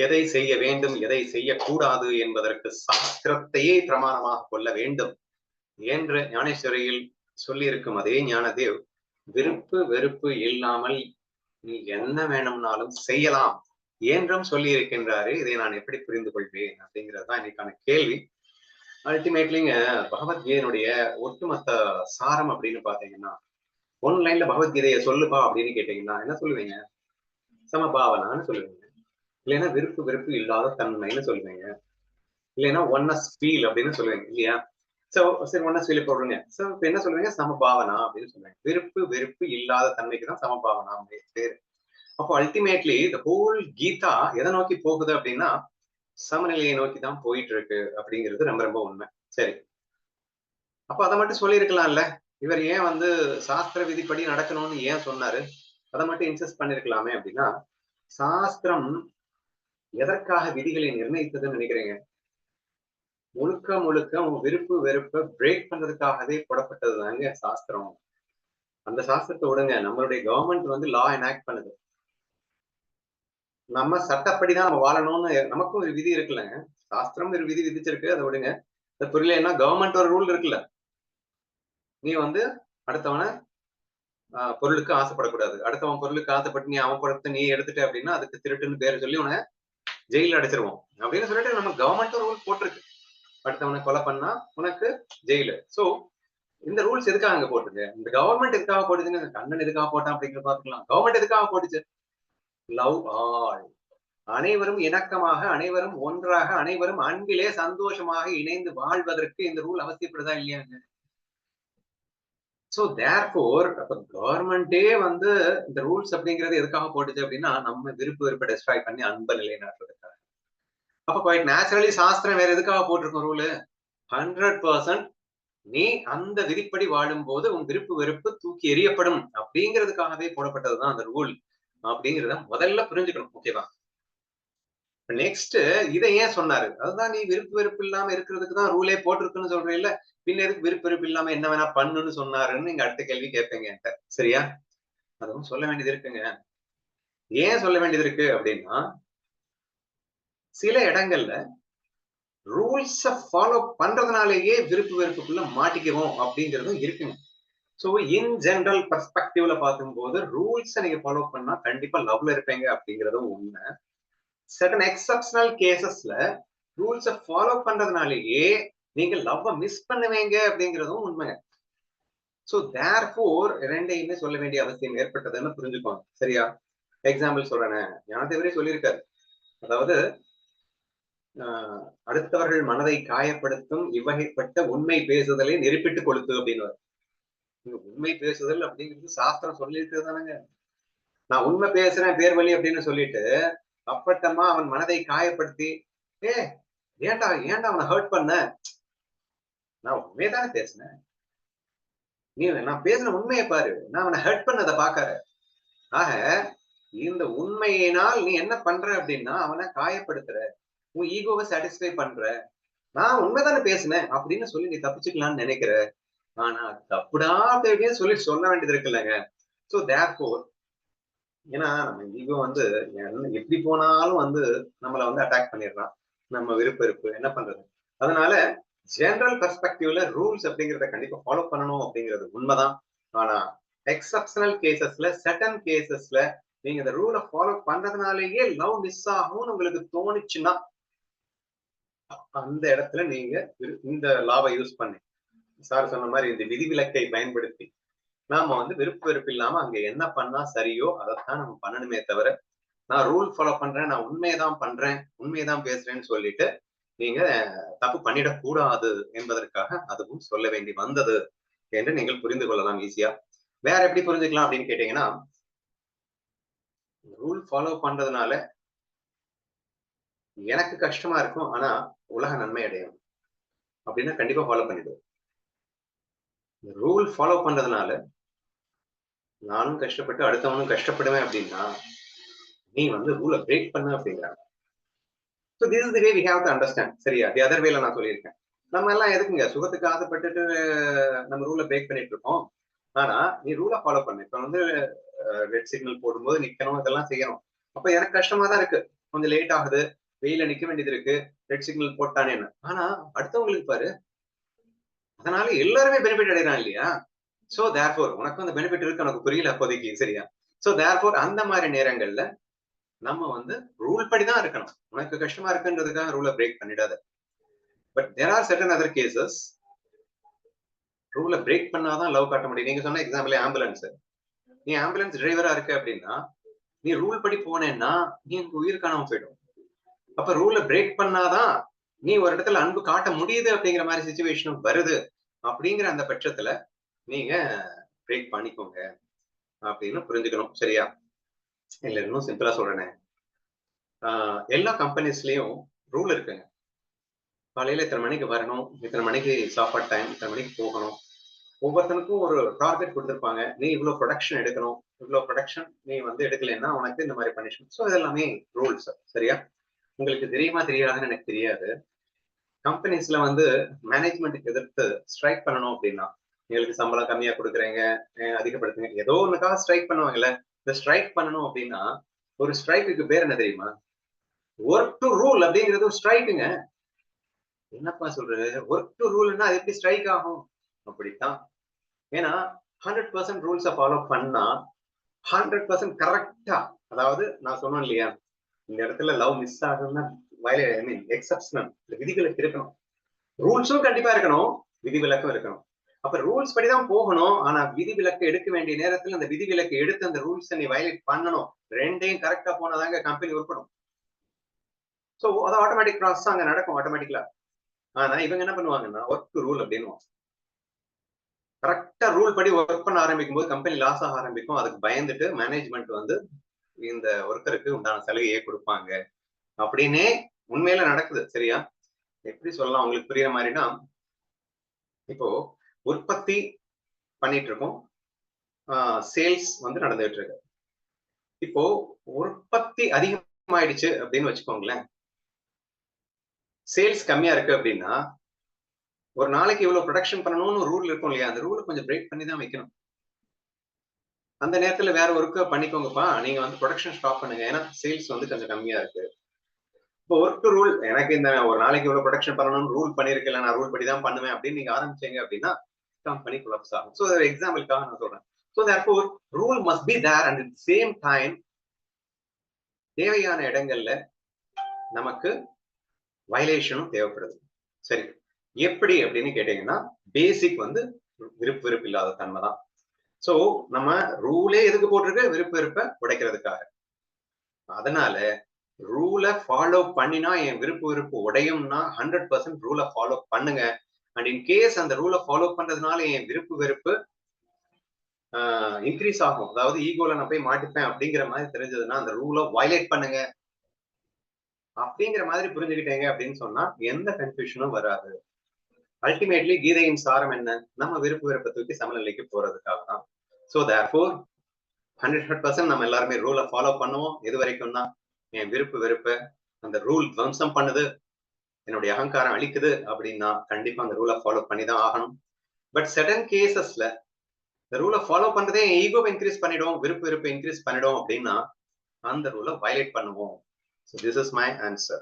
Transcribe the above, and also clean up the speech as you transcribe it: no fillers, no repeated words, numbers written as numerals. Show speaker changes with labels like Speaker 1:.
Speaker 1: எதை செய்ய வேண்டும் எதை செய்யக்கூடாது என்பதற்கு சாஸ்திரத்தையே பிரமாணமாக கொள்ள வேண்டும் என்று ஞானேஸ்வரியில் சொல்லியிருக்கும் அதே ஞானதேவ் விருப்பு வெறுப்பு இல்லாமல் நீ என்ன வேணும்னாலும் செய்யலாம் என்றும் சொல்லி இருக்கின்றாரு. இதை நான் எப்படி புரிந்து கொள்வேன் அப்படிங்கிறது தான் இன்னைக்கான கேள்வி. அல்டிமேட்லிங்க பகவத்கீதையினுடைய ஒட்டுமொத்த சாரம் அப்படின்னு பாத்தீங்கன்னா, ஒன்லைன்ல பகவத்கீதையை சொல்லுப்பா அப்படின்னு கேட்டீங்கன்னா என்ன சொல்லுவீங்க? சமபாவனான்னு சொல்லுவீங்க. இல்லைன்னா விருப்பு வெறுப்பு இல்லாத தன்மைன்னு சொல்லுவீங்க. இல்லைன்னா ஒன்னஸ் ஃபீல் அப்படின்னு சொல்லுவீங்க இல்லையா? சோ சரி ஒன்னஸ் ஃபீல் போடுறீங்க. சோ இப்ப என்ன சொல்லுவீங்க? சமபாவனா அப்படின்னு சொல்லுவீங்க. விருப்பு வெறுப்பு இல்லாத தன்மைக்கு தான் சமபாவனா பேரு. அப்போ அல்டிமேட்லி இந்த ஹோல் கீதா எதை நோக்கி போகுது அப்படின்னா சமநிலையை நோக்கி தான் போயிட்டு இருக்கு அப்படிங்கிறது ரொம்ப ரொம்ப உண்மை. சரி, அப்ப அதை மட்டும் சொல்லியிருக்கலாம்ல. இவர் ஏன் வந்து சாஸ்திர விதிப்படி நடக்கணும்னு ஏன் சொன்னாரு? அதை மட்டும் இன்சிஸ்ட் பண்ணிருக்கலாமே அப்படின்னா, சாஸ்திரம் எதற்காக விதிகளை நிர்ணயித்ததுன்னு நினைக்கிறீங்க? முழுக்க முழுக்க உங்க விருப்பு வெறுப்பை பிரேக் பண்றதுக்காகவே போடப்பட்டதுதாங்க சாஸ்திரம். அந்த சாஸ்திரத்தை விடுங்க, நம்மளுடைய கவர்மெண்ட் வந்து லா எனாக்ட் பண்ணுது. நம்ம சட்டப்படிதான் நம்ம வாழணும்னு நமக்கும் ஒரு விதி இருக்குல்லங்க. சாஸ்திரம் ஒரு விதி விதிச்சிருக்கு, அதை விடுங்க. அது புரியலன்னா கவர்மெண்ட் ஒரு ரூல் இருக்குல்ல. நீ வந்து அடுத்தவன பொருளுக்கு ஆசைப்படக்கூடாது. அடுத்தவன் பொருளுக்கு ஆசைப்பட்டு நீ அவன் பொருளை நீ எடுத்துட்ட அப்படின்னா அதுக்கு திருட்டுன்னு பேரை சொல்லி உன ஜெயில அடைச்சிருவோம் அப்படின்னு சொல்லிட்டு நம்ம கவர்மெண்ட் ரூல் போட்டிருக்கு. அடுத்தவனை கொலை பண்ணா உனக்கு ஜெயிலு. சோ இந்த ரூல்ஸ் எதுக்காக அங்க போட்டுருக்கு? இந்த கவர்மெண்ட் எதுக்காக போட்டுச்சுன்னு கண்ணன் எதுக்காக போட்டான் அப்படிங்கிறத பாத்துக்கலாம். கவர்மெண்ட் எதுக்காக போட்டுச்சு? லவ் ஆல், அனைவரும் இணக்கமாக, அனைவரும் ஒன்றாக, அனைவரும் அன்பிலே சந்தோஷமாக இணைந்து வாழ்வதற்கு இந்த ரூல் அவசியப்படுதா இல்லையாங்க? சோ தேர்ஃபோர் அப்ப கவர்மெண்டே வந்து இந்த ரூல்ஸ் அப்படிங்கிறது எதுக்காக போட்டுச்சு அப்படின்னா நம்ம விருப்பு வெறுப்பை டெஸ்ட்ராய் பண்ணி அன்பை நிலைநாட்டுறதுக்காக. அப்ப குவைட் நேச்சுரலி சாஸ்திரம் வேற எதுக்காக போட்டிருக்கும் ரூலு? 100% நீ அந்த விதிப்படி வாழும் போது உன் விருப்பு வெறுப்பு தூக்கி எறியப்படும் அப்படிங்கிறதுக்காகவே போடப்பட்டதுதான் அந்த ரூல் அப்படிங்கிறத முதல்ல புரிஞ்சுக்கணும். ஓகேவா? நெக்ஸ்ட் இதை ஏன் சொன்னாரு? அதுதான் நீ விருப்பு வெறுப்பு இல்லாம இருக்கிறதுக்கு தான் ரூலே போட்டிருக்குன்னு சொல்றேன் இல்ல. பின்ன எதுக்கு விருப்பு வெறுப்பு இல்லாம என்ன வேணா பண்ணுன்னு சொன்னாருன்னு நீங்க அடுத்த கேள்வி கேட்பீங்க என்கிட்ட. சரியா? அதுவும் சொல்ல வேண்டியது இருக்குங்க. ஏன் சொல்ல வேண்டியது இருக்கு அப்படின்னா, சில இடங்கள்ல ரூல்ஸ ஃபாலோ பண்றதுனாலேயே விருப்பு வெறுப்புக்குள்ள மாட்டிக்கிறோம் அப்படிங்கிறதும் இருக்குங்க. சோ இன் ஜெனரல் பெர்ஸ்பெக்டிவ்ல பார்க்கும்போது ரூல்ஸை நீங்க ஃபாலோ பண்ணா கண்டிப்பா லவ்ல இருப்பீங்க அப்படிங்கிறதும் உண்மை. சர்டன் எக்ஸப்ஷனல் கேசஸ்ல ரூல்ஸை ஃபாலோ பண்றதுனாலேயே நீங்க லவ்வ மிஸ் பண்ணுவீங்க அப்படிங்கிறதும் உண்மைங்க. சோ தேர்ஃபோர் ரெண்டையுமே சொல்ல வேண்டிய அவசியம் ஏற்பட்டதுன்னு புரிஞ்சுக்கோங்க. சரியா? எக்ஸாம்பிள் சொல்றேன். ஞானதேவரே சொல்லியிருக்காரு. அதாவது அடுத்தவர்கள் மனதை காயப்படுத்தும் இவ்வகைப்பட்ட உண்மை பேசுதலை நெருப்பிட்டு கொளுத்து அப்படின்னு. உண்மை பேசுதல் அப்படிங்கிறது சாஸ்திரம் சொல்லியிருக்கிறது தானங்க. நான் உண்மை பேசுறேன் பேர் வழி அப்படின்னு சொல்லிட்டு அப்பட்டமா அவன் மனதை காயப்படுத்தி ஏ ஏன்டா ஏன்டா அவனை ஹர்ட் பண்ண? நான் உண்மையதானே பேசினேன். நீ நான் பேசுன உண்மையை பாரு, நான் அவனை ஹர்ட் பண்ணதை பாக்காரு. ஆக இந்த உண்மையினால் நீ என்ன பண்ற அப்படின்னா அவனை காயப்படுத்துற, உன் ஈகோவை சாட்டிஸ்ஃபை பண்ற. நான் உண்மைதானே பேசினேன் அப்படின்னு சொல்லி நீ தப்பிச்சுக்கலாம்னு நினைக்கிற. ஆனா தப்புடா அப்படின்னு சொல்லி சொல்ல வேண்டியது இருக்குல்லங்க. சோ தேர்ஃபோர் ஏன்னா நம்ம ஈகோ வந்து எப்படி போனாலும் வந்து நம்மள வந்து அட்டாக் பண்ணிடுறான். நம்ம விருப்ப வெறுப்பு என்ன பண்றது? அதனால ஜெனரல் பெர்ஸ்பெக்டிவ்ல ரூல்ஸ் அப்படிங்கிறத கண்டிப்பா ஃபாலோ பண்ணணும் அப்படிங்கிறது உண்மைதான். ஆனா எக்ஸப்ஷனல் கேசஸ்ல சர்டன் கேசஸ்ல நீங்க இந்த ரூலை ஃபாலோ பண்றதுனாலேயே லவ் மிஸ் ஆகும்னு உங்களுக்கு தோணுச்சுன்னா அந்த இடத்துல நீங்க இந்த லாவை யூஸ் பண்ணி சார் சொன்ன மாதிரி இந்த விதிவிலக்கை பயன்படுத்தி நாம வந்து விருப்ப வெறுப்பு இல்லாம அங்க என்ன பண்ணா சரியோ அதைத்தான் நம்ம பண்ணணுமே தவிர நான் ரூல் ஃபாலோ பண்றேன், நான் உண்மையதான் பண்றேன், உண்மையதான் பேசுறேன்னு சொல்லிட்டு நீங்க தப்பு பண்ணிடக்கூடாது என்பதற்காக அதுவும் சொல்ல வேண்டி வந்தது என்று நீங்கள் புரிந்து கொள்ளலாம் ஈஸியா. வேற எப்படி புரிஞ்சுக்கலாம் அப்படின்னு கேட்டீங்கன்னா, ரூல் ஃபாலோ பண்றதுனால எனக்கு கஷ்டமா இருக்கும் ஆனா உலக நன்மை அடையும் அப்படின்னா கண்டிப்பா ஃபாலோ பண்ணிடுவோம். ரூல் ஃபாலோ பண்றதுனால நானும் கஷ்டப்பட்டு அடுத்தவனும் கஷ்டப்படுவேன் அப்படின்னா நீ வந்து ரூலை பிரேக் பண்ண அப்படிங்கிறாங்க. So this is the way we have to understand. சரியா? தி அதர் வேல நான் சொல்லியிருக்கேன். நம்ம எல்லாம் எதுக்குங்க சுகத்துக்கு ஆசைப்பட்டுட்டு நம்ம ரூலை பிரேக் பண்ணிட்டு இருக்கோம். ஆனா நீ ரூலை ஃபாலோ பண்ணு. இப்ப வந்து ரெட் சிக்னல் போடும்போது நிக்கணும், இதெல்லாம் செய்யணும். அப்ப எனக்கு கஷ்டமா தான் இருக்கு. கொஞ்சம் லேட் ஆகுது, வெயில நிக்க வேண்டியது இருக்கு, ரெட் சிக்னல் போட்டானேன்னு. ஆனா அடுத்தவங்களுக்கு பாரு, அதனால எல்லாருமே பெனிஃபிட் அடையறான் இல்லையா? சோ தேர்ஃபோர் உனக்கு அந்த பெனிஃபிட் இருக்கு, எனக்கு புரியல அப்போதைக்கு, சரியா? சோ தேர்ஃபோர் அந்த மாதிரி நேரங்கள்ல நம்ம வந்து ரூல் படி தான் இருக்கணும். உனக்கு கஷ்டமா இருக்குன்றதுக்காக ரூலை பிரேக் பண்ணிடாத. But there are certain other cases, ரூலை பிரேக் பண்ணாதான் லவ் காட்ட முடியும். நீங்க சொன்ன எக்ஸாம்பிள் ஆம்புலன்ஸ். நீ ஆம்புலன்ஸ் டிரைவரா இருக்க அப்படின்னா, நீ ரூல் படி போனேன்னா நீ உங்க உயிர் காணாம போயிடும். அப்ப ரூலை பிரேக் பண்ணாதான் நீ ஒரு இடத்துல அன்பு காட்ட முடியுது அப்படிங்கிற மாதிரி சிச்சுவேஷன் வருது. அப்படிங்கிற அந்த பட்சத்துல நீங்க பிரேக் பண்ணிக்கோங்க அப்படின்னு புரிஞ்சுக்கணும், சரியா? இல்ல இன்னும் சிம்பிளா சொல்றேனே, எல்லா கம்பெனிஸ்லயும் ரூல் இருக்குங்க. காலையில இத்தனை மணிக்கு வரணும், இத்தனை மணிக்கு சாப்பாடு டைம், இத்தனை மணிக்கு போகணும். ஒவ்வொருத்தனுக்கும் ஒரு டார்கெட் கொடுத்திருப்பாங்க. நீ இவ்வளவு ப்ரொடக்ஷன் எடுக்கணும், இவ்வளவு ப்ரொடக்ஷன் நீ வந்து எடுக்கலைன்னா உனக்கு இந்த மாதிரி பனிஷ்மெண்ட். ஸோ இதெல்லாமே ரூல்ஸ், சரியா? உங்களுக்கு தெரியுமா தெரியாதுன்னு எனக்கு தெரியாது. கம்பெனிஸ்ல வந்து மேனேஜ்மெண்ட்டுக்கு எதிர்த்து ஸ்ட்ரைக் பண்ணணும் அப்படின்னா, எங்களுக்கு சம்பளம் கம்மியா கொடுக்குறீங்க, அதிகப்படுத்துங்க, ஏதோ ஒண்ணுக்காக ஸ்ட்ரைக் பண்ணுவாங்கல்ல. இந்த ஸ்ட்ரைக் பண்ணணும் அப்படின்னா ஒரு ஸ்ட்ரைக்குக்கு பேர் என்ன தெரியுமா? ஒர்க் டு ரூல் அப்படிங்கிறது ஒரு ஸ்ட்ரைக்குங்க. என்னப்பா சொல்றது? ஒர்க் டு ரூல்னா அது எப்படி ஸ்ட்ரைக் ஆகும்? அப்படித்தான். ஏன்னா 100% ரூல்ஸை ஃபாலோ பண்ணா 100% கரெக்டா, அதாவது நான் சொன்னேன் இல்லையா, இந்த இடத்துல லவ் மிஸ் ஆகுதுன்னா ஐ மீன் எக்ஸப்ஷனல், விதிவிலக்கு இருக்கணும். ரூல்ஸும் கண்டிப்பா இருக்கணும், விதிவிலக்கும் இருக்கணும். அப்ப ரூல்ஸ் படிதான் போகணும். ஆனா விதிவிலக்கு எடுக்க வேண்டிய நேரத்துல அந்த விதிவிலக்கு எடுத்து அந்த ரூல்ஸ் நீ வயலேட் பண்ணணும். ரெண்டையும் கரெக்டா போனாதாங்க கம்பெனி உருப்படும். சோ அது ஆட்டோமேட்டிக் ப்ராசஸ் அங்க நடக்கும் ஆட்டோமேட்டிக்கலா. ஆனா இவங்க என்ன பண்ணுவாங்கன்னா ஒர்க் ரூல் அப்படின்னு கரெக்டா ரூல் படி ஒர்க் பண்ண ஆரம்பிக்கும் போது கம்பெனி லாஸ் ஆக ஆரம்பிக்கும். அதுக்கு பயந்துட்டு மேனேஜ்மெண்ட் வந்து இந்த ஒர்க்கருக்கு உண்டான சலுகையை கொடுப்பாங்க அப்படின்னே உண்மையில நடக்குது, சரியா? எப்படி சொல்லலாம் உங்களுக்கு புரியுற மாதிரினா, இப்போ உற்பத்தி பண்ணிட்டு இருக்கோம், சேல்ஸ் வந்து நடந்துட்டு இருக்கு. இப்போ உற்பத்தி அதிகமாயிடுச்சு அப்படின்னு வச்சுக்கோங்களேன், சேல்ஸ் கம்மியா இருக்கு அப்படின்னா ஒரு நாளைக்கு இவ்வளவு ப்ரொடக்ஷன் பண்ணணும்னு ரூல் இருக்கும் இல்லையா, அந்த ரூலை கொஞ்சம் பிரேக் பண்ணி தான் வைக்கணும். அந்த நேரத்துல வேற ஒர்க்க பண்ணிக்கோங்கப்பா, நீங்க வந்து ப்ரொடக்ஷன் ஸ்டாப் பண்ணுங்க, ஏன்னா சேல்ஸ் வந்து கொஞ்சம் கம்மியா இருக்கு. இப்போ ஒர்க் டு ரூல், எனக்கு இந்த ஒரு நாளைக்கு இவ்வளவு ப்ரொடக்ஷன் பண்ணணும்னு ரூல் பண்ணிருக்கல, நான் ரூல் படி தான் பண்ணுவேன் அப்படின்னு நீங்க ஆரம்பிச்சீங்க அப்படின்னா கம்பெனி கொலாப்ஸ் ஆகும். ஸோ எக்ஸாம்பிளுக்காக நான் சொல்றேன். So therefore rule must be there and at the same time தேவையான இடங்கள்ல நமக்கு வயலேஷனும் தேவைப்படுது. சரி, எப்படி அப்படின்னு கேட்டீங்கன்னா பேசிக் வந்து விருப்பு வெறுப்பு இல்லாத தன்மை தான். சோ நம்ம ரூலே எதுக்கு போட்டிருக்கு? விருப்ப வெறுப்பை உடைக்கிறதுக்காக. அதனால ரூலை ஃபாலோ பண்ணினா என் விருப்பு வெறுப்பு உடையும்னா 100% ரூலை ஃபாலோ பண்ணுங்க. அண்ட் இன் கேஸ் அந்த ரூலை ஃபாலோ பண்றதுனால என் விருப்பு வெறுப்பு இன்க்ரீஸ் ஆகும், அதாவது ஈகோல நான் போய் மாட்டிப்பேன் அப்படிங்கிற மாதிரி தெரிஞ்சதுன்னா அந்த ரூலை வயலேட் பண்ணுங்க அப்படிங்கிற மாதிரி புரிஞ்சுக்கிட்டீங்க அப்படின்னு சொன்னா எந்த கன்ஃபியூஷனும் வராது. அல்டிமேட்லி கீதையின் சாரம் என்ன? நம்ம விருப்பு வெறுப்பை தூக்கி சமநிலைக்கு போறதுக்காக தான். சோ தேர்ஃபோர் 100% நம்ம எல்லாருமே ரூலை ஃபாலோ பண்ணுவோம். எது வரைக்கும் தான் என் விருப்பு வெறுப்பை அந்த ரூல் துவம்சம் பண்ணுது, என்னுடைய அகங்காரம் அழிக்குது அப்படின்னா கண்டிப்பா அந்த ரூலை ஃபாலோ பண்ணி தான் ஆகணும். பட் சர்டன் கேசஸ்ல இந்த ரூலை ஃபாலோ பண்றதே ஈகோவை இன்க்ரீஸ் பண்ணிடும், விருப்பு வெறுப்பை இன்க்ரீஸ் பண்ணிடும் அப்படின்னா அந்த ரூலை வயலேட் பண்ணுவோம். So this is my answer.